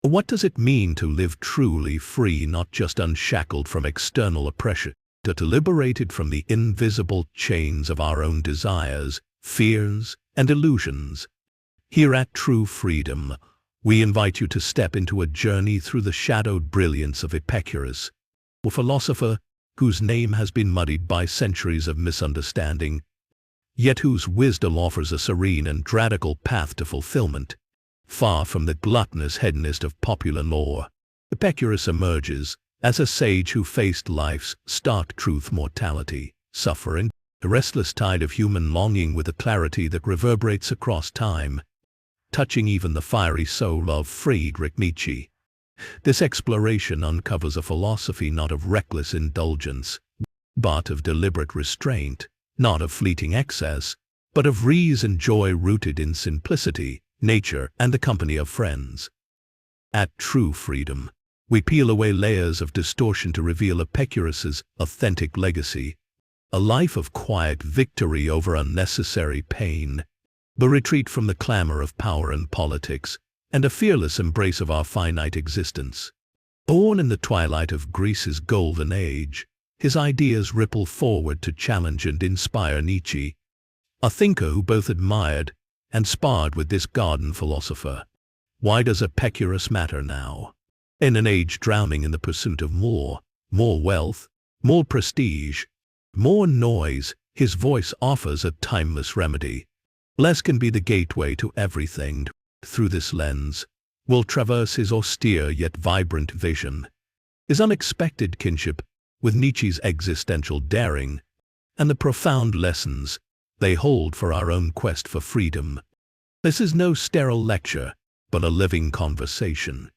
What does it mean to live truly free, not just unshackled from external oppression, but liberated from the invisible chains of our own desires, fears, and illusions? Here at True Freedom, we invite you to step into a journey through the shadowed brilliance of Epicurus, a philosopher whose name has been muddied by centuries of misunderstanding, yet whose wisdom offers a serene and radical path to fulfillment. Far from the gluttonous hedonist of popular lore, Epicurus emerges as a sage who faced life's stark truth, mortality, suffering, the restless tide of human longing with a clarity that reverberates across time, touching even the fiery soul of Friedrich Nietzsche. This exploration uncovers a philosophy not of reckless indulgence, but of deliberate restraint, not of fleeting excess, but of ease and joy rooted in simplicity, nature, and the company of friends. At True Freedom, we peel away layers of distortion to reveal Epicurus's authentic legacy, a life of quiet victory over unnecessary pain, the retreat from the clamor of power and politics, and a fearless embrace of our finite existence. Born in the twilight of Greece's golden age, his ideas ripple forward to challenge and inspire Nietzsche, a thinker who both admired and sparred with this garden philosopher. Why does Epicurus matter now? In an age drowning in the pursuit of more wealth, more prestige, more noise, his voice offers a timeless remedy. Less can be the gateway to everything. Through this lens, we'll traverse his austere yet vibrant vision, his unexpected kinship with Nietzsche's existential daring, and the profound lessons they hold for our own quest for freedom. This is no sterile lecture, but a living conversation.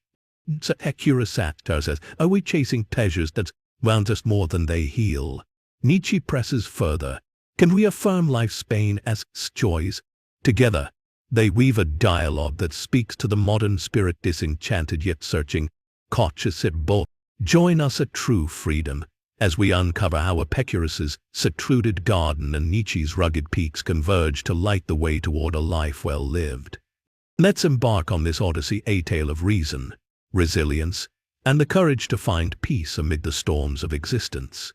So Epicurus says, are we chasing pleasures that wound us more than they heal? Nietzsche presses further. Can we affirm life's pain as joys? Together, they weave a dialogue that speaks to the modern spirit, disenchanted yet searching, conscious at both. Join us at True Freedom as we uncover how Epicurus's secluded garden and Nietzsche's rugged peaks converge to light the way toward a life well lived. Let's embark on this Odyssey, a tale of reason, resilience, and the courage to find peace amid the storms of existence.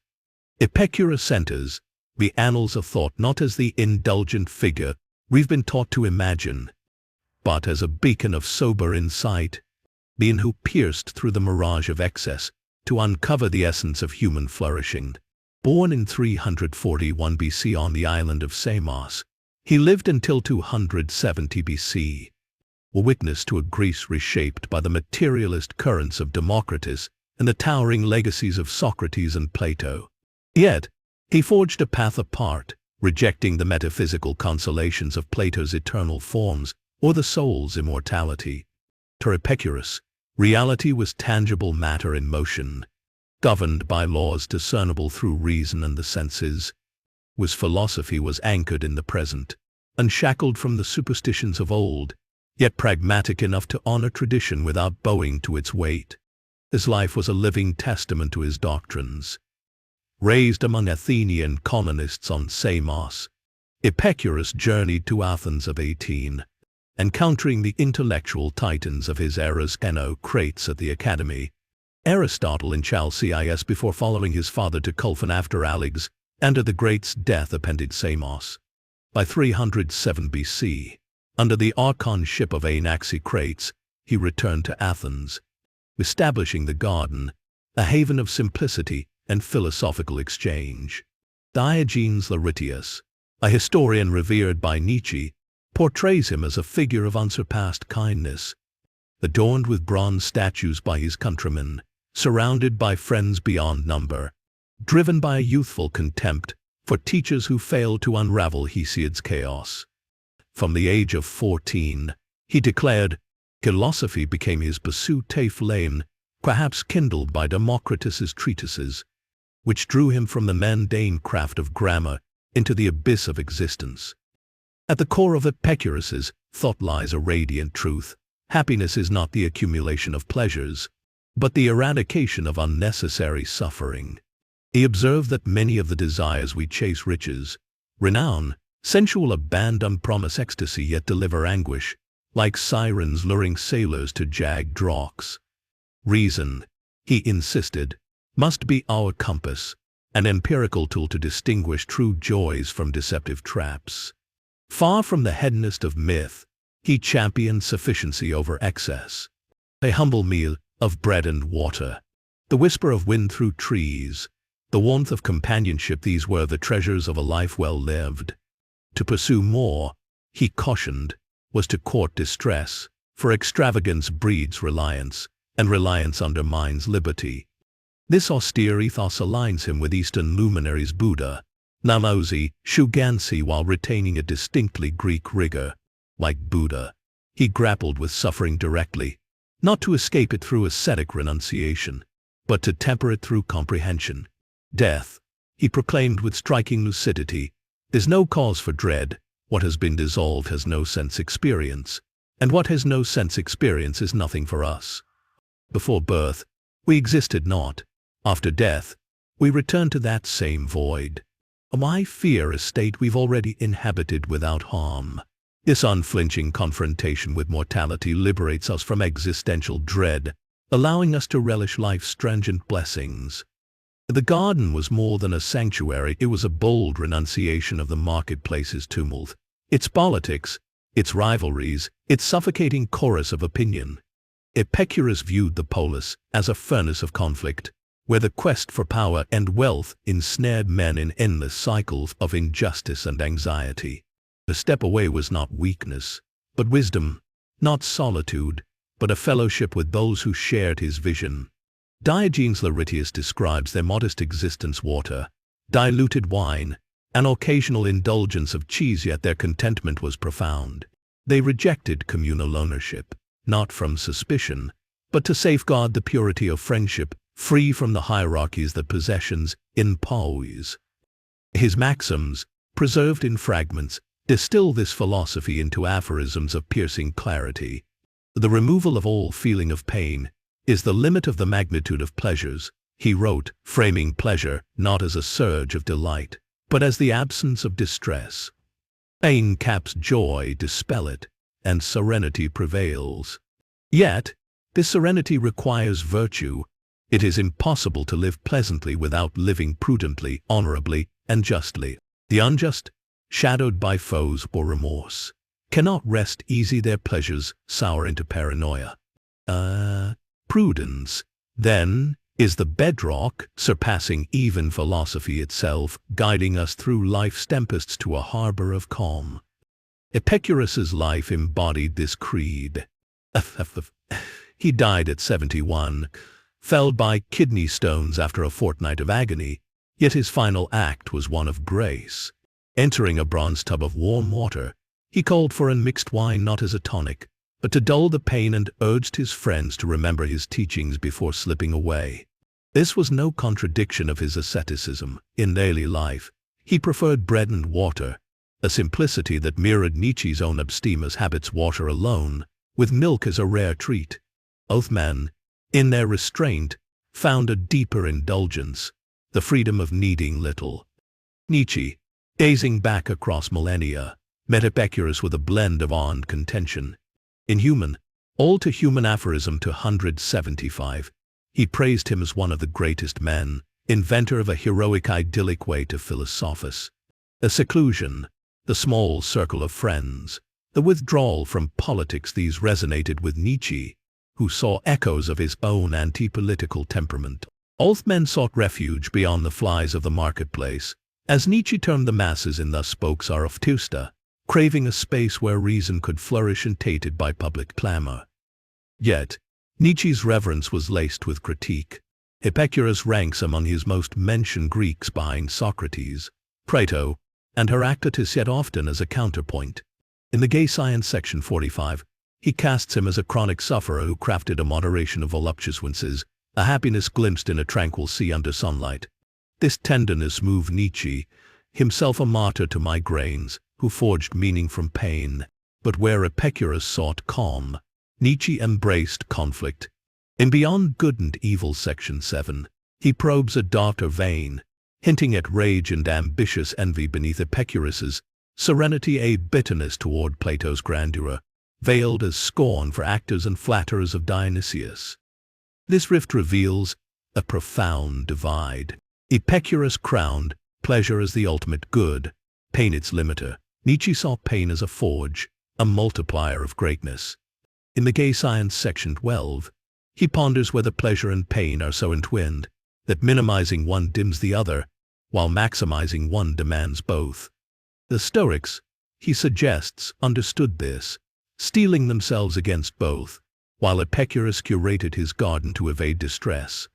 Epicurus enters the annals of thought not as the indulgent figure we've been taught to imagine, but as a beacon of sober insight, being who pierced through the mirage of excess to uncover the essence of human flourishing. Born in 341 BC on the island of Samos, he lived until 270 BC, a witness to a Greece reshaped by the materialist currents of Democritus and the towering legacies of Socrates and Plato. Yet, he forged a path apart, rejecting the metaphysical consolations of Plato's eternal forms or the soul's immortality. To Epicurus, reality was tangible matter in motion, governed by laws discernible through reason and the senses. His philosophy was anchored in the present, unshackled from the superstitions of old, yet pragmatic enough to honor tradition without bowing to its weight. His life was a living testament to his doctrines. Raised among Athenian colonists on Samos, Epicurus journeyed to Athens of 18, encountering the intellectual titans of his era's Crates at the Academy, Aristotle in Chalcis before following his father to Culphan after Alexander the Great's death appended Samos. By 307 BC, under the archonship of Anaxicrates, he returned to Athens, establishing the garden, a haven of simplicity and philosophical exchange. Diogenes Laertius, a historian revered by Nietzsche, portrays him as a figure of unsurpassed kindness, adorned with bronze statues by his countrymen, surrounded by friends beyond number, driven by a youthful contempt for teachers who failed to unravel Hesiod's chaos. From the age of 14, he declared, philosophy became his pursuit, a flame, perhaps kindled by Democritus's treatises, which drew him from the mundane craft of grammar into the abyss of existence. At the core of Epicurus's thought lies a radiant truth. Happiness is not the accumulation of pleasures, but the eradication of unnecessary suffering. He observed that many of the desires we chase, riches, renown, sensual abandon, promise ecstasy yet deliver anguish, like sirens luring sailors to jagged rocks. Reason, he insisted, must be our compass, an empirical tool to distinguish true joys from deceptive traps. Far from the hedonist of myth, he championed sufficiency over excess. A humble meal of bread and water, the whisper of wind through trees, the warmth of companionship, these were the treasures of a life well lived. To pursue more, he cautioned, was to court distress, for extravagance breeds reliance, and reliance undermines liberty. This austere ethos aligns him with Eastern luminaries Buddha, Lao-tzu, Shugenzi, while retaining a distinctly Greek rigor. Like Buddha, he grappled with suffering directly, not to escape it through ascetic renunciation, but to temper it through comprehension. Death, he proclaimed with striking lucidity, is no cause for dread. What has been dissolved has no sense experience, and what has no sense experience is nothing for us. Before birth, we existed not. After death, we return to that same void. Why fear a state we've already inhabited without harm? This unflinching confrontation with mortality liberates us from existential dread, allowing us to relish life's stringent blessings. The garden was more than a sanctuary, it was a bold renunciation of the marketplace's tumult, its politics, its rivalries, its suffocating chorus of opinion. Epicurus viewed the polis as a furnace of conflict, where the quest for power and wealth ensnared men in endless cycles of injustice and anxiety. A step away was not weakness, but wisdom, not solitude, but a fellowship with those who shared his vision. Diogenes Laertius describes their modest existence: water, diluted wine, an occasional indulgence of cheese, yet their contentment was profound. They rejected communal ownership, not from suspicion, but to safeguard the purity of friendship, free from the hierarchies that possessions impose. His maxims, preserved in fragments, distill this philosophy into aphorisms of piercing clarity. The removal of all feeling of pain is the limit of the magnitude of pleasures, he wrote, framing pleasure not as a surge of delight, but as the absence of distress. Pain caps joy, dispel it, and serenity prevails. Yet, this serenity requires virtue. It is impossible to live pleasantly without living prudently, honorably, and justly. The unjust, shadowed by foes or remorse, cannot rest easy, their pleasures sour into paranoia. Prudence, then, is the bedrock, surpassing even philosophy itself, guiding us through life's tempests to a harbor of calm. Epicurus's life embodied this creed. He died at 71, felled by kidney stones after a fortnight of agony, yet his final act was one of grace. Entering a bronze tub of warm water, he called for unmixed wine not as a tonic, but to dull the pain, and urged his friends to remember his teachings before slipping away. This was no contradiction of his asceticism. In daily life, he preferred bread and water, a simplicity that mirrored Nietzsche's own abstemious habits: water alone, with milk as a rare treat. Both men, in their restraint, found a deeper indulgence, the freedom of needing little. Nietzsche, gazing back across millennia, met Epicurus with a blend of awe and contention. In Human, All Too Human aphorism 275, he praised him as one of the greatest men, inventor of a heroic idyllic way to philosophize. The seclusion, the small circle of friends, the withdrawal from politics, these resonated with Nietzsche, who saw echoes of his own anti-political temperament. Both men sought refuge beyond the flies of the marketplace, as Nietzsche termed the masses in Thus Spoke Zarathustra, craving a space where reason could flourish untainted by public clamor. Yet, Nietzsche's reverence was laced with critique. Epicurus ranks among his most mentioned Greeks behind Socrates, Plato, and Heraclitus, yet often as a counterpoint. In the Gay Science section 45, he casts him as a chronic sufferer who crafted a moderation of voluptuousness, a happiness glimpsed in a tranquil sea under sunlight. This tenderness moved Nietzsche, himself a martyr to migraines, who forged meaning from pain. But where Epicurus sought calm, Nietzsche embraced conflict. In Beyond Good and Evil section 7, he probes a darker vein, hinting at rage and ambitious envy beneath Epicurus's serenity, a bitterness toward Plato's grandeur, veiled as scorn for actors and flatterers of Dionysius. This rift reveals a profound divide. Epicurus crowned pleasure as the ultimate good, pain its limiter. Nietzsche saw pain as a forge, a multiplier of greatness. In The Gay Science, section 12, he ponders whether pleasure and pain are so entwined that minimizing one dims the other, while maximizing one demands both. The Stoics, he suggests, understood this, steeling themselves against both, while Epicurus curated his garden to evade distress.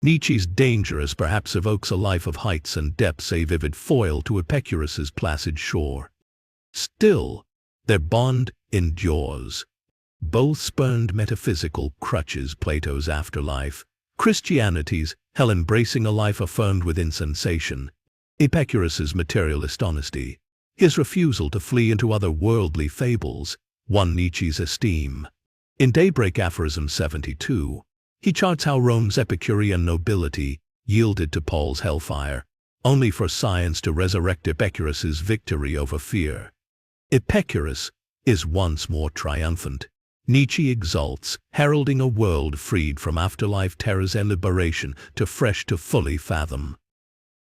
Nietzsche's Dangerous perhaps evokes a life of heights and depths, a vivid foil to Epicurus's placid shore. Still, their bond endures. Both spurned metaphysical crutches, Plato's afterlife, Christianity's hell, embracing a life affirmed within sensation. Epicurus's materialist honesty, his refusal to flee into other worldly fables, won Nietzsche's esteem. In Daybreak Aphorism 72, he charts how Rome's Epicurean nobility yielded to Paul's hellfire, only for science to resurrect Epicurus's victory over fear. Epicurus is once more triumphant. Nietzsche exults, heralding a world freed from afterlife terrors and liberation, too fresh to fully fathom.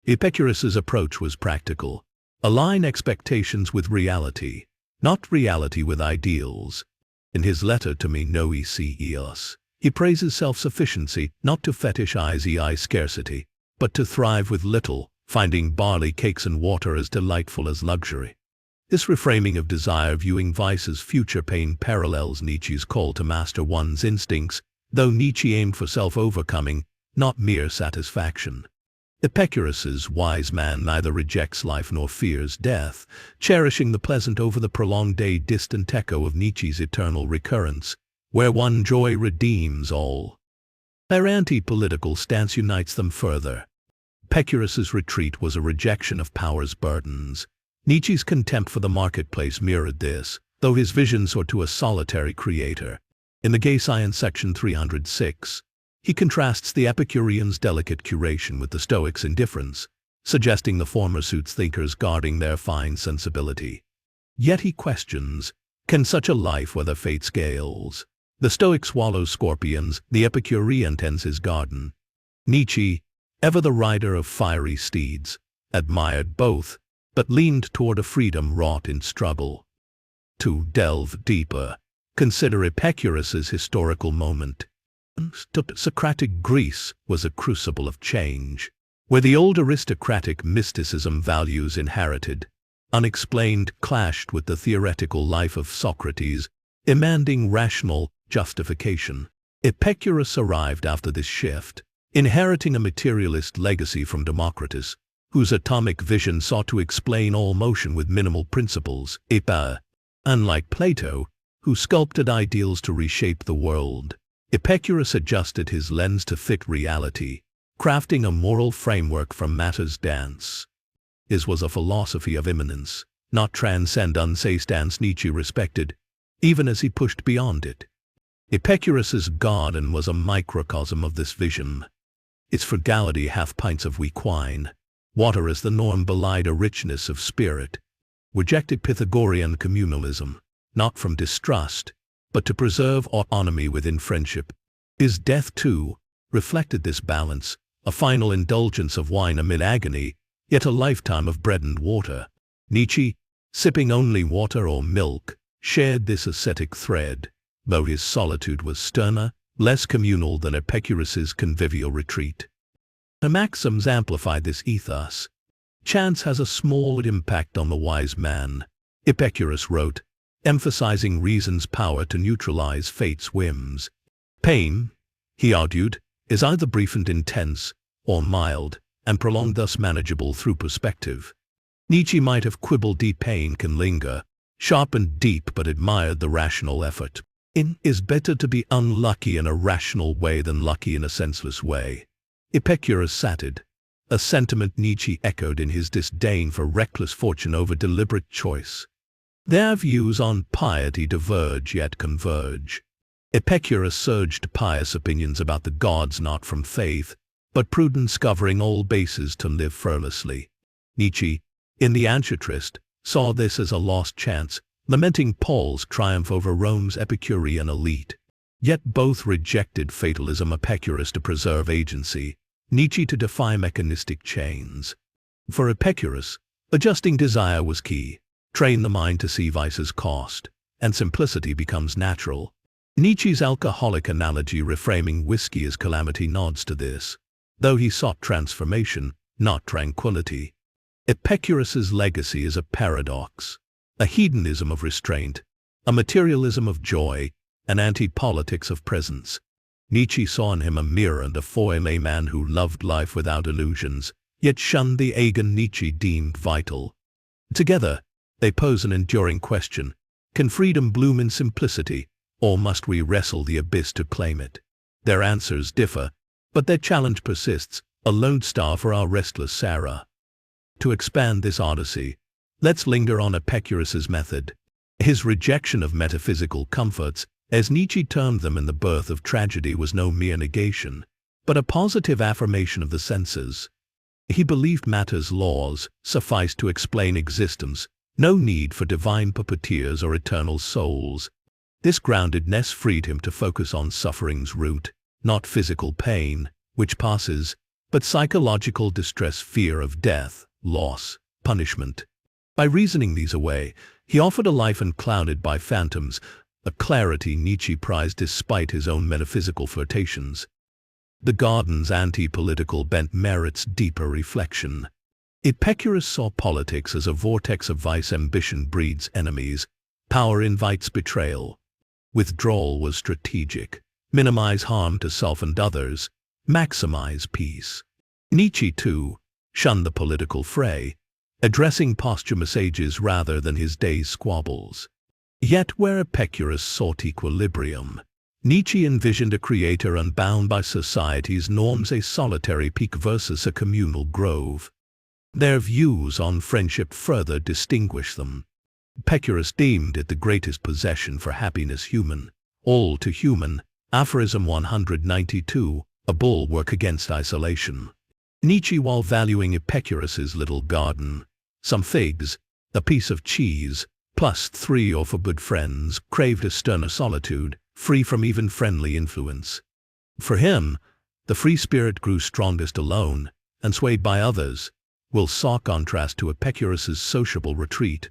Epicurus's approach was practical. Align expectations with reality, not reality with ideals. In his letter to me, NIETZSCHE'S, he praises self-sufficiency, not to fetishize scarcity, but to thrive with little, finding barley cakes and water as delightful as luxury. This reframing of desire, viewing vice as future pain, parallels Nietzsche's call to master one's instincts, though Nietzsche aimed for self-overcoming, not mere satisfaction. Epicurus's wise man neither rejects life nor fears death, cherishing the pleasant over the prolonged day, distant echo of Nietzsche's eternal recurrence, where one joy redeems all. Their anti-political stance unites them further. Epicurus's retreat was a rejection of power's burdens. Nietzsche's contempt for the marketplace mirrored this, though his vision soared to a solitary creator. In The Gay Science, section 306, he contrasts the Epicureans' delicate curation with the Stoics' indifference, suggesting the former suits thinkers guarding their fine sensibility. Yet he questions, can such a life weather fate's gales? The Stoic swallows scorpions, the Epicurean tends his garden. Nietzsche, ever the rider of fiery steeds, admired both, but leaned toward a freedom wrought in struggle. To delve deeper, consider Epicurus's historical moment. Socratic Greece was a crucible of change, where the old aristocratic mysticism values inherited, unexplained, clashed with the theoretical life of Socrates, demanding rational justification. Epicurus arrived after this shift, inheriting a materialist legacy from Democritus, whose atomic vision sought to explain all motion with minimal principles. Unlike Plato, who sculpted ideals to reshape the world, Epicurus adjusted his lens to fit reality, crafting a moral framework from matter's dance. His was a philosophy of immanence, not transcendence, a stance Nietzsche respected, even as he pushed beyond it. Epicurus's garden was a microcosm of this vision. Its frugality, half pints of weak wine, water as the norm, belied a richness of spirit. Rejected Pythagorean communalism, not from distrust, but to preserve autonomy within friendship. His death, too, reflected this balance, a final indulgence of wine amid agony, yet a lifetime of bread and water. Nietzsche, sipping only water or milk, shared this ascetic thread, though his solitude was sterner, less communal than Epicurus's convivial retreat. The Maxims amplified this ethos. Chance has a small impact on the wise man, Epicurus wrote, emphasizing reason's power to neutralize fate's whims. Pain, he argued, is either brief and intense, or mild and prolonged, thus manageable through perspective. Nietzsche might have quibbled deep pain can linger, sharp and deep, but admired the rational effort. It is better to be unlucky in a rational way than lucky in a senseless way. Epicurus sated, a sentiment Nietzsche echoed in his disdain for reckless fortune over deliberate choice. Their views on piety diverge yet converge. Epicurus urged pious opinions about the gods not from faith, but prudence covering all bases to live fearlessly. Nietzsche, in the Antitrist, saw this as a lost chance, lamenting Paul's triumph over Rome's Epicurean elite. Yet both rejected fatalism, Epicurus to preserve agency, Nietzsche to defy mechanistic chains. For Epicurus, adjusting desire was key. Train the mind to see vice's cost, and simplicity becomes natural. Nietzsche's alcoholic analogy reframing whiskey as calamity nods to this, though he sought transformation, not tranquility. Epicurus's legacy is a paradox, a hedonism of restraint, a materialism of joy, an anti-politics of presence. Nietzsche saw in him a mirror and a foil, a man who loved life without illusions, yet shunned the agony Nietzsche deemed vital. Together, they pose an enduring question: can freedom bloom in simplicity, or must we wrestle the abyss to claim it? Their answers differ, but their challenge persists, a lodestar for our restless era. To expand this Odyssey, let's linger on Epicurus's method. His rejection of metaphysical comforts, as Nietzsche termed them in The Birth of Tragedy, was no mere negation, but a positive affirmation of the senses. He believed matter's laws sufficed to explain existence, no need for divine puppeteers or eternal souls. This groundedness freed him to focus on suffering's root, not physical pain, which passes, but psychological distress, fear of death, loss, punishment. By reasoning these away, he offered a life unclouded by phantoms, a clarity Nietzsche prized despite his own metaphysical flirtations. The garden's anti-political bent merits deeper reflection. Epicurus saw politics as a vortex of vice. Ambition breeds enemies. Power invites betrayal. Withdrawal was strategic. Minimize harm to self and others. Maximize peace. Nietzsche, too, shunned the political fray, addressing posthumous ages rather than his day's squabbles. Yet where Epicurus sought equilibrium, Nietzsche envisioned a creator unbound by society's norms, a solitary peak versus a communal grove. Their views on friendship further distinguish them. Epicurus deemed it the greatest possession for happiness human, all to human, aphorism 192, a bulwark against isolation. Nietzsche, while valuing Epicurus's little garden, some figs, a piece of cheese, plus 3 or 4 good friends, craved a sterner solitude, free from even friendly influence. For him, the free spirit grew strongest alone, and swayed by others, will saw contrast to Epicurus's sociable retreat.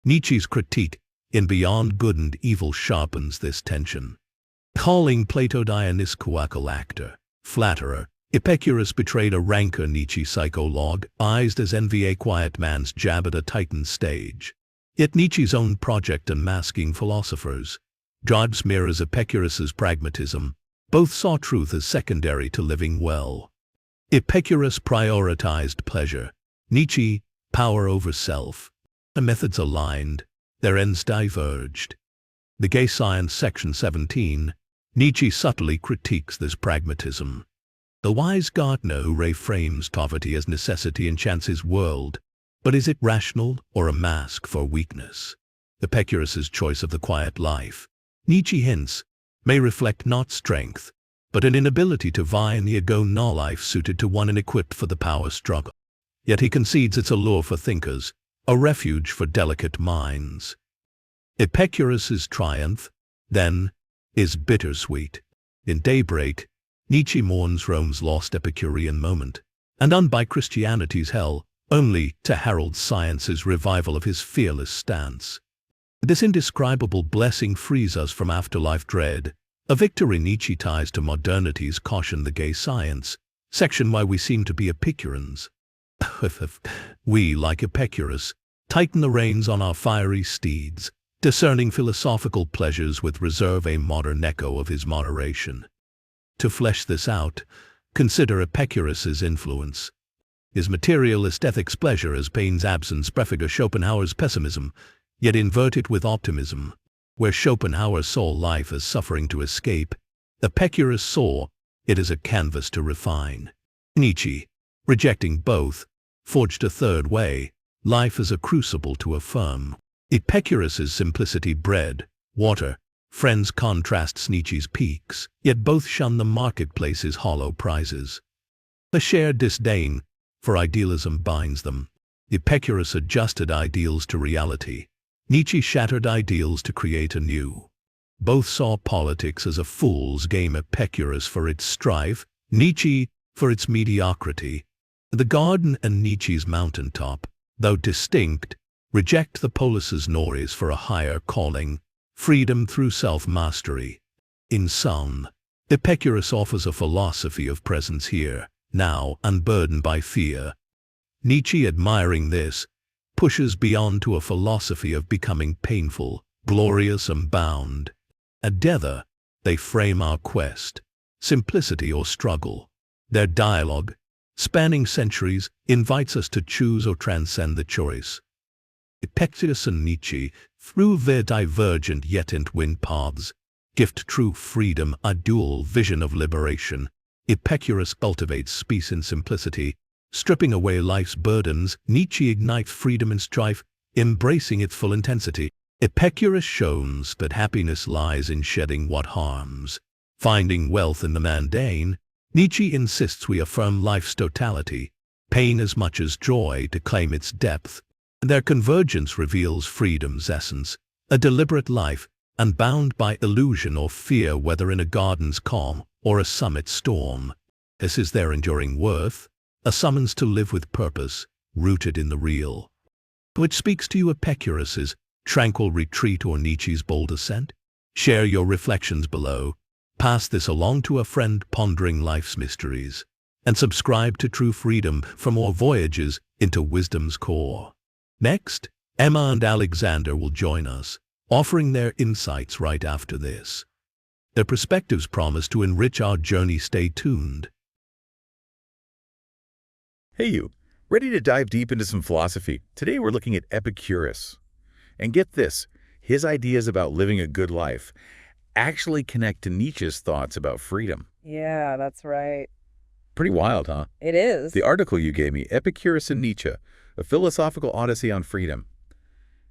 Nietzsche's critique, in Beyond Good and Evil, sharpens this tension. Calling Plato Dionysiacal actor, flatterer, Epicurus betrayed a rancor Nietzsche psychologized as envy, a quiet man's jab at a Titan stage. Yet Nietzsche's own project, Unmasking Philosophers, jibes mirrors Epicurus's pragmatism. Both saw truth as secondary to living well. Epicurus prioritized pleasure. Nietzsche, power over self. The methods aligned, their ends diverged. The Gay Science, section 17, Nietzsche subtly critiques this pragmatism. The wise gardener who reframes poverty as necessity enchants his world, but is it rational or a mask for weakness? Epicurus's choice of the quiet life, Nietzsche hints, may reflect not strength, but an inability to vie in the agonal life suited to one unequipped for the power struggle. Yet he concedes its allure for thinkers, a refuge for delicate minds. Epicurus's triumph, then, is bittersweet. In Daybreak, Nietzsche mourns Rome's lost Epicurean moment, and unbind Christianity's hell, only to herald science's revival of his fearless stance. This indescribable blessing frees us from afterlife dread, a victory Nietzsche ties to modernity's caution. The Gay Science, section why we seem to be Epicureans. We, like Epicurus, tighten the reins on our fiery steeds, discerning philosophical pleasures with reserve, a modern echo of his moderation. To flesh this out, consider Epicurus's influence. His materialist ethics, pleasure as pain's absence, prefigure Schopenhauer's pessimism, yet invert it with optimism. Where Schopenhauer saw life as suffering to escape, Epicurus saw it as a canvas to refine. Nietzsche, rejecting both, forged a third way, life as a crucible to affirm. Epicurus's simplicity, bread, water, friends, contrasts Nietzsche's peaks, yet both shun the marketplace's hollow prizes. A shared disdain for idealism binds them. Epicurus adjusted ideals to reality. Nietzsche shattered ideals to create anew. Both saw politics as a fool's game, Epicurus for its strife, Nietzsche for its mediocrity. The garden and Nietzsche's mountaintop, though distinct, reject the polis's noise for a higher calling, freedom through self-mastery. In sum, Epicurus offers a philosophy of presence here, now, unburdened by fear. Nietzsche, admiring this, pushes beyond to a philosophy of becoming painful, glorious and bound. Together, they frame our quest, simplicity or struggle. Their dialogue, spanning centuries, invites us to choose or transcend the choice. Epicurus and Nietzsche, through their divergent yet entwined paths, gift true freedom, a dual vision of liberation. Epicurus cultivates peace in simplicity, stripping away life's burdens. Nietzsche ignites freedom in strife, embracing its full intensity. Epicurus shows that happiness lies in shedding what harms, finding wealth in the mundane. Nietzsche insists we affirm life's totality, pain as much as joy, to claim its depth. Their convergence reveals freedom's essence, a deliberate life, unbound by illusion or fear, whether in a garden's calm or a summit's storm. This is their enduring worth, a summons to live with purpose, rooted in the real. Which speaks to you, Epicurus's tranquil retreat or Nietzsche's bold ascent? Share your reflections below, pass this along to a friend pondering life's mysteries, and subscribe to True Freedom for more voyages into wisdom's core. Next, Emma and Alexander will join us, offering their insights right after this. Their perspectives promise to enrich our journey. Stay tuned. Hey you, ready to dive deep into some philosophy? Today we're looking at Epicurus. And get this, his ideas about living a good life actually connect to Nietzsche's thoughts about freedom. Yeah, that's right. Pretty wild, huh? It is. The article you gave me, Epicurus and Nietzsche, a philosophical odyssey on freedom.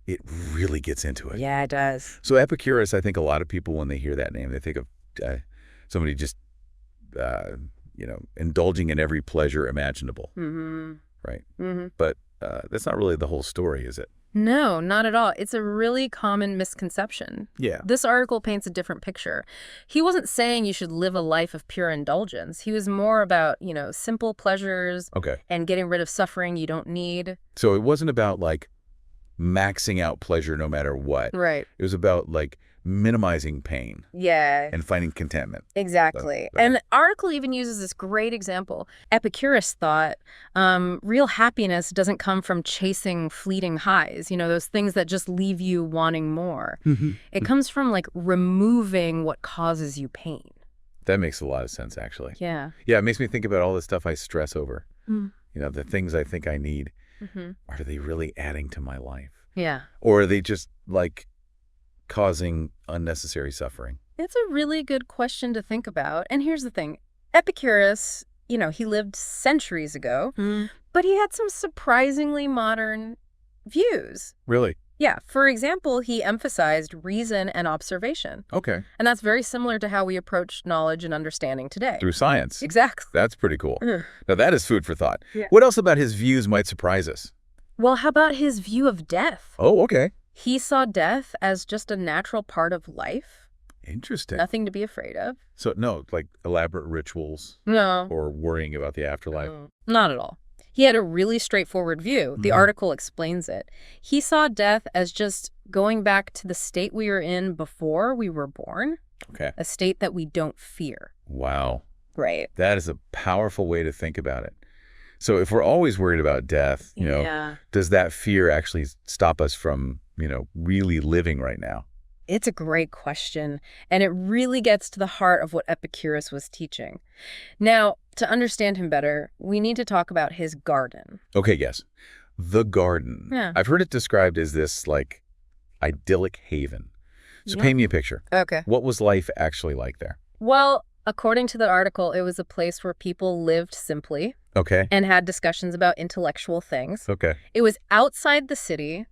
It really gets into it. Yeah, it does. So Epicurus, I think a lot of people, when they hear that name, they think of somebody just, indulging in every pleasure imaginable. Mm-hmm. Right? Mm-hmm. But that's not really the whole story, is it? No, not at all. It's a really common misconception. Yeah. This article paints a different picture. He wasn't saying you should live a life of pure indulgence. He was more about, simple pleasures and getting rid of suffering you don't need. So it wasn't about, maxing out pleasure no matter what. Right. It was about, minimizing pain. Yeah. And finding contentment. Exactly. And the article even uses this great example. Epicurus thought real happiness doesn't come from chasing fleeting highs, those things that just leave you wanting more. It comes from removing what causes you pain. That makes a lot of sense, actually. Yeah. Yeah, it makes me think about all the stuff I stress over. The things I think I need. Are they really adding to my life? Yeah. Or are they just causing unnecessary suffering? It's a really good question to think about. And here's the thing. Epicurus, he lived centuries ago, but he had some surprisingly modern views. Really? Yeah. For example, he emphasized reason and observation. Okay. And that's very similar to how we approach knowledge and understanding today. Through science. Exactly. That's pretty cool. Now that is food for thought. Yeah. What else about his views might surprise us? Well, how about his view of death? Oh, okay. He saw death as just a natural part of life. Interesting. Nothing to be afraid of. So, no, elaborate rituals? No. Or worrying about the afterlife? Not at all. He had a really straightforward view. The article explains it. He saw death as just going back to the state we were in before we were born. Okay. A state that we don't fear. Wow. Right. That is a powerful way to think about it. So if we're always worried about death, does that fear actually stop us from, really living right now? It's a great question, and it really gets to the heart of what Epicurus was teaching. Now, to understand him better, we need to talk about his garden. Okay, yes. The garden. Yeah. I've heard it described as this, idyllic haven. So paint me a picture. Okay. What was life actually like there? Well, according to the article, it was a place where people lived simply. Okay. And had discussions about intellectual things. Okay. It was outside the city,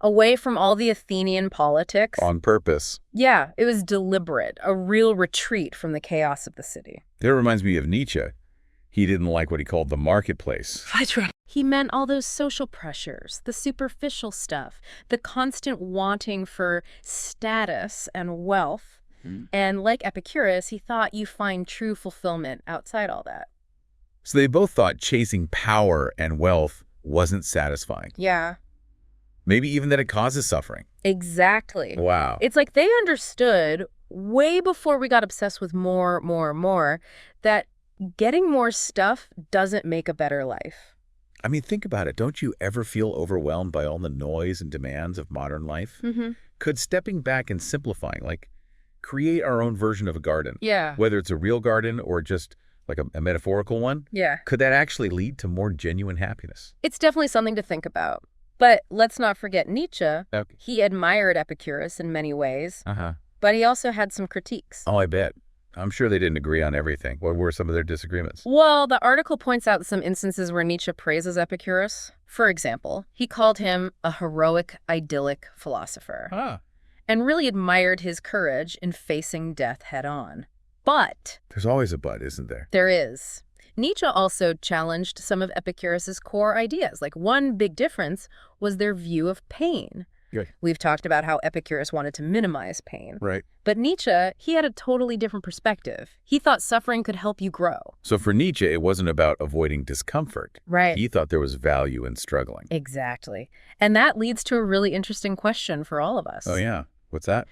away from all the Athenian politics. On purpose. Yeah, it was deliberate, a real retreat from the chaos of the city. That reminds me of Nietzsche. He didn't like what he called the marketplace. He meant all those social pressures, the superficial stuff, the constant wanting for status and wealth. And like Epicurus, he thought you find true fulfillment outside all that. So they both thought chasing power and wealth wasn't satisfying. Yeah. Maybe even that it causes suffering. Exactly. Wow. It's like they understood way before we got obsessed with more, that getting more stuff doesn't make a better life. I mean, think about it. Don't you ever feel overwhelmed by all the noise and demands of modern life? Could stepping back and simplifying, like create our own version of a garden, Yeah. whether it's a real garden or just like a metaphorical one, Yeah. could that actually lead to more genuine happiness? It's definitely something to think about. But let's not forget Nietzsche. Okay. He admired Epicurus in many ways, Uh-huh. but he also had some critiques. Oh, I bet. I'm sure they didn't agree on everything. What were some of their disagreements? Well, the article points out some instances where Nietzsche praises Epicurus. For example, he called him a heroic, idyllic philosopher Ah. and really admired his courage in facing death head-on. But There's always a but, isn't there? there is. Nietzsche also challenged some of Epicurus's core ideas. Like, one big difference was their view of pain. Right. We've talked about how Epicurus wanted to minimize pain. Right. But Nietzsche, he had a totally different perspective. He thought suffering could help you grow. So for Nietzsche, it wasn't about avoiding discomfort. Right. He thought there was value in struggling. Exactly. And that leads to a really interesting question for all of us. Oh, yeah. What's that?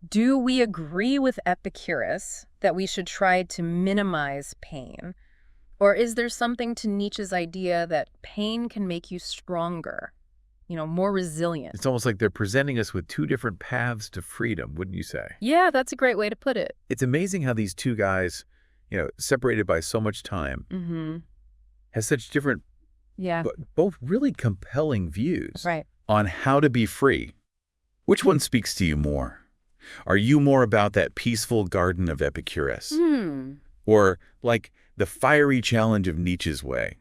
Do we agree with Epicurus that we should try to minimize pain? Or is there something to Nietzsche's idea that pain can make you stronger, more resilient? It's almost like they're presenting us with two different paths to freedom, wouldn't you say? Yeah, that's a great way to put it. It's amazing how these two guys, separated by so much time, has such different, Yeah. but both really compelling views Right. on how to be free. Which one speaks to you more? Are you more about that peaceful garden of Epicurus? Or like the fiery challenge of Nietzsche's way?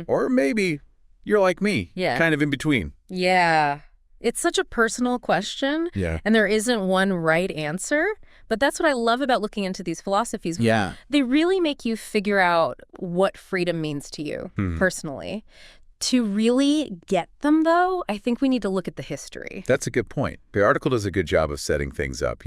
Or maybe you're like me, Yeah. kind of in between. Yeah. It's such a personal question, Yeah. and there isn't one right answer. But that's what I love about looking into these philosophies. Yeah. They really make you figure out what freedom means to you personally. To really get them, though, I think we need to look at the history. That's a good point. The article does a good job of setting things up,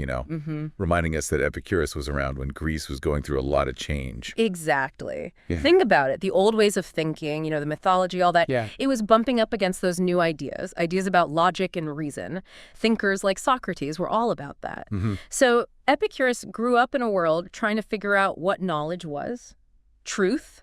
reminding us that Epicurus was around when Greece was going through a lot of change. Exactly. Yeah. Think about it. The old ways of thinking, the mythology, all that, it was bumping up against those new ideas about logic and reason. Thinkers like Socrates were all about that. So Epicurus grew up in a world trying to figure out what knowledge was, truth,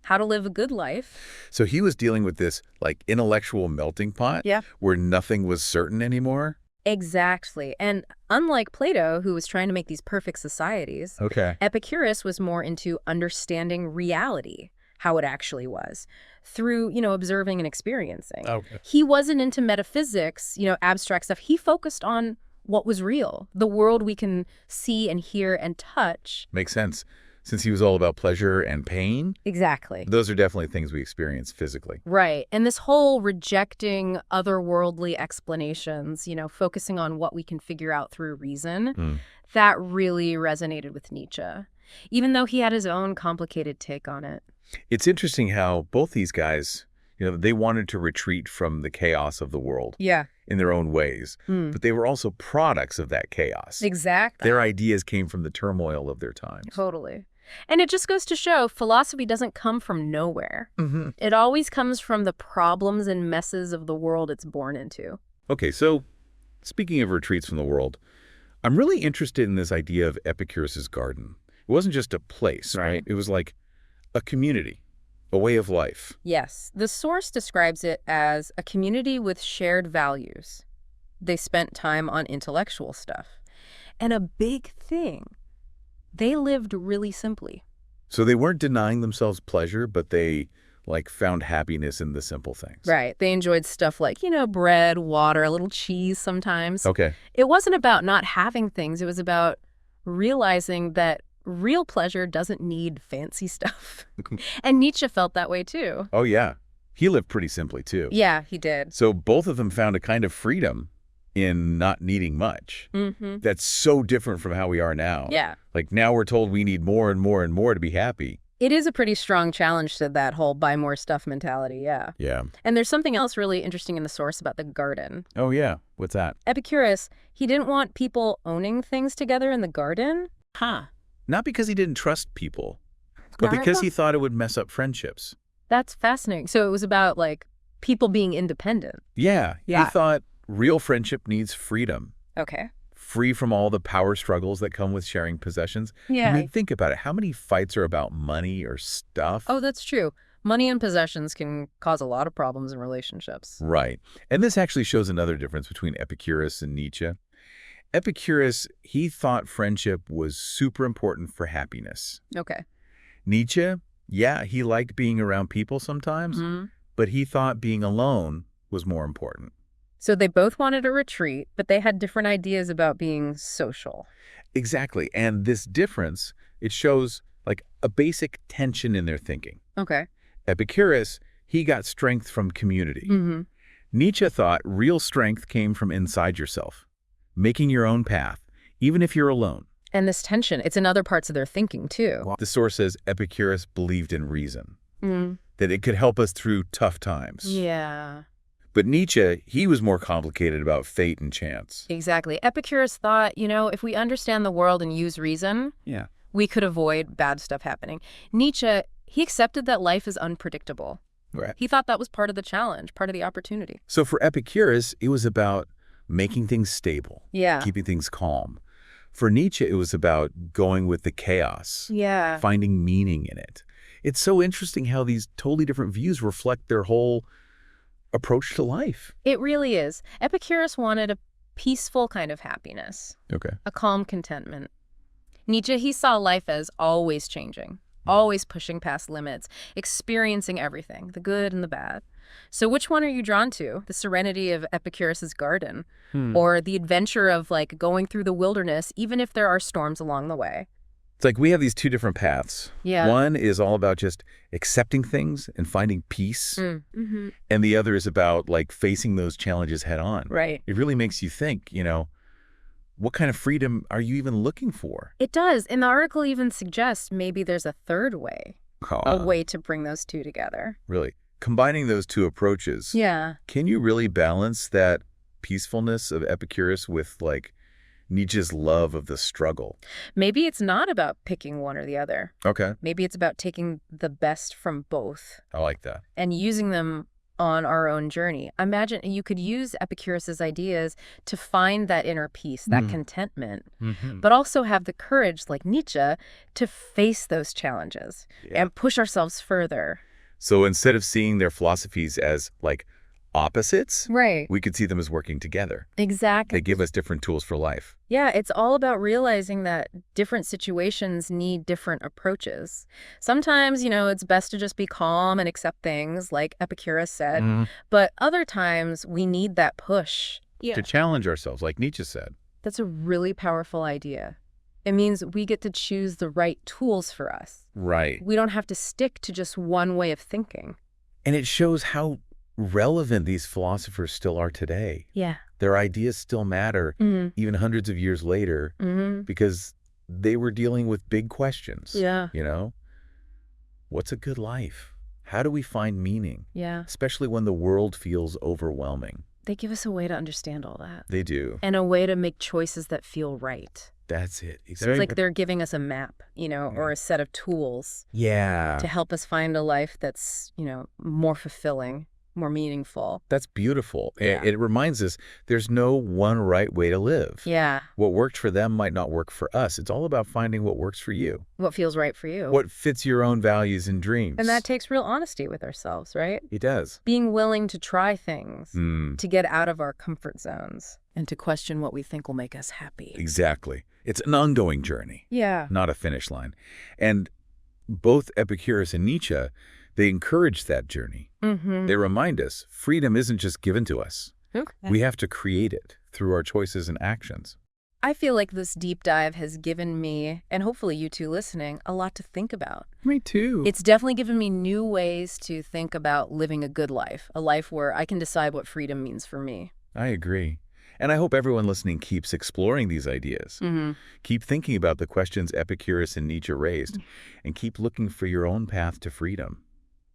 how to live a good life. So he was dealing with this like intellectual melting pot where nothing was certain anymore. Exactly. And unlike Plato, who was trying to make these perfect societies, Epicurus was more into understanding reality, how it actually was, through, observing and experiencing. He wasn't into metaphysics, abstract stuff. He focused on what was real, the world we can see and hear and touch. Makes sense. Since he was all about pleasure and pain. Exactly. Those are definitely things we experience physically. Right. And this whole rejecting otherworldly explanations, focusing on what we can figure out through reason, that really resonated with Nietzsche, even though he had his own complicated take on it. It's interesting how both these guys, they wanted to retreat from the chaos of the world. Yeah. In their own ways, but they were also products of that chaos. Exactly. Their ideas came from the turmoil of their times. Totally. And it just goes to show philosophy doesn't come from nowhere. It always comes from the problems and messes of the world it's born into. Okay, so speaking of retreats from the world, I'm really interested in this idea of Epicurus's garden. It wasn't just a place, right? It was like a community, a way of life. Yes. The source describes it as a community with shared values. They spent time on intellectual stuff. And a big thing, they lived really simply. So they weren't denying themselves pleasure, but they found happiness in the simple things. Right. They enjoyed stuff like, bread, water, a little cheese sometimes. Okay. It wasn't about not having things. It was about realizing that real pleasure doesn't need fancy stuff. And Nietzsche felt that way too. Oh, yeah. He lived pretty simply too. Yeah, he did. So both of them found a kind of freedom in not needing much. That's so different from how we are now. Yeah. Like now we're told we need more and more and more to be happy. It is a pretty strong challenge to that whole buy more stuff mentality, yeah. Yeah. And there's something else really interesting in the source about the garden. Oh, yeah. What's that? Epicurus, he didn't want people owning things together in the garden. Huh. Not because he didn't trust people, but because he thought it would mess up friendships. That's fascinating. So it was about, like, people being independent. Yeah. He thought real friendship needs freedom. Okay. Free from all the power struggles that come with sharing possessions. Yeah. I mean, think about it. How many fights are about money or stuff? Oh, that's true. Money and possessions can cause a lot of problems in relationships. Right. And this actually shows another difference between Epicurus and Nietzsche. Epicurus, he thought friendship was super important for happiness. Okay. Nietzsche, yeah, he liked being around people sometimes, but he thought being alone was more important. So they both wanted a retreat, but they had different ideas about being social. Exactly. And this difference, it shows like a basic tension in their thinking. Okay. Epicurus, he got strength from community. Nietzsche thought real strength came from inside yourself, making your own path, even if you're alone. And this tension, it's in other parts of their thinking, too. The source says Epicurus believed in reason, that it could help us through tough times. Yeah. But Nietzsche, he was more complicated about fate and chance. Exactly. Epicurus thought, you know, if we understand the world and use reason, we could avoid bad stuff happening. Nietzsche, he accepted that life is unpredictable. Right. He thought that was part of the challenge, part of the opportunity. So for Epicurus, it was about making things stable, keeping things calm. For Nietzsche, it was about going with the chaos, finding meaning in it. It's so interesting how these totally different views reflect their whole approach to life. It really is. Epicurus wanted a peaceful kind of happiness, a calm contentment. Nietzsche, he saw life as always changing, always pushing past limits, experiencing everything, the good and the bad. So which one are you drawn to? The serenity of Epicurus's garden or the adventure of like going through the wilderness, even if there are storms along the way? It's like we have these two different paths. Yeah. One is all about just accepting things and finding peace. And the other is about like facing those challenges head on. Right. It really makes you think, you know, what kind of freedom are you even looking for? It does. And the article even suggests maybe there's a third way, a way to bring those two together. Really? Combining those two approaches. Yeah. Can you really balance that peacefulness of Epicurus with like Nietzsche's love of the struggle? Maybe it's not about picking one or the other. Okay. Maybe it's about taking the best from both. I like that. And using them on our own journey. Imagine you could use Epicurus's ideas to find that inner peace, that contentment, but also have the courage, like Nietzsche, to face those challenges and push ourselves further. So instead of seeing their philosophies as like opposites, right, we could see them as working together. Exactly. They give us different tools for life. Yeah, it's all about realizing that different situations need different approaches. Sometimes, you know, it's best to just be calm and accept things, like Epicurus said. But other times, we need that push. To challenge ourselves, like Nietzsche said. That's a really powerful idea. It means we get to choose the right tools for us. Right. We don't have to stick to just one way of thinking. And it shows how relevant these philosophers still are today. Yeah. Their ideas still matter, even hundreds of years later, because they were dealing with big questions. Yeah. You know, what's a good life? How do we find meaning? Yeah. Especially when the world feels overwhelming. They give us a way to understand all that. They do. And a way to make choices that feel right. That's it. Exactly. So it's like they're giving us a map, you know, or a set of tools. Yeah. To help us find a life that's, you know, more fulfilling, more meaningful. That's beautiful. Yeah. It reminds us there's no one right way to live. Yeah. What worked for them might not work for us. It's all about finding what works for you. What feels right for you. What fits your own values and dreams. And that takes real honesty with ourselves, right? It does. Being willing to try things, to get out of our comfort zones, and to question what we think will make us happy. Exactly. It's an ongoing journey. Yeah. Not a finish line. And both Epicurus and Nietzsche, they encourage that journey. They remind us freedom isn't just given to us. Okay. We have to create it through our choices and actions. I feel like this deep dive has given me, and hopefully you two listening, a lot to think about. Me too. It's definitely given me new ways to think about living a good life, a life where I can decide what freedom means for me. I agree. And I hope everyone listening keeps exploring these ideas. Keep thinking about the questions Epicurus and Nietzsche raised, and keep looking for your own path to freedom.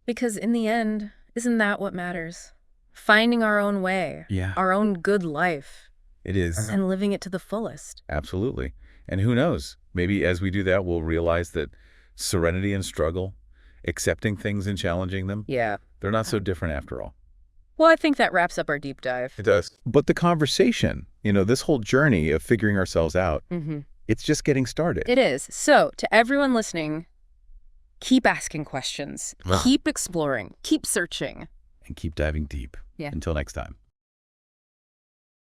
Because in the end, isn't that what matters? Finding our own way, our own good life. It is. And living it to the fullest. Absolutely. And who knows, maybe as we do that, we'll realize that serenity and struggle, accepting things and challenging them, they're not so different after all. Well, I think that wraps up our deep dive. It does. But the conversation, this whole journey of figuring ourselves out, it's just getting started. It is. So, to everyone listening, keep asking questions, keep exploring, keep searching. And keep diving deep. Yeah. Until next time.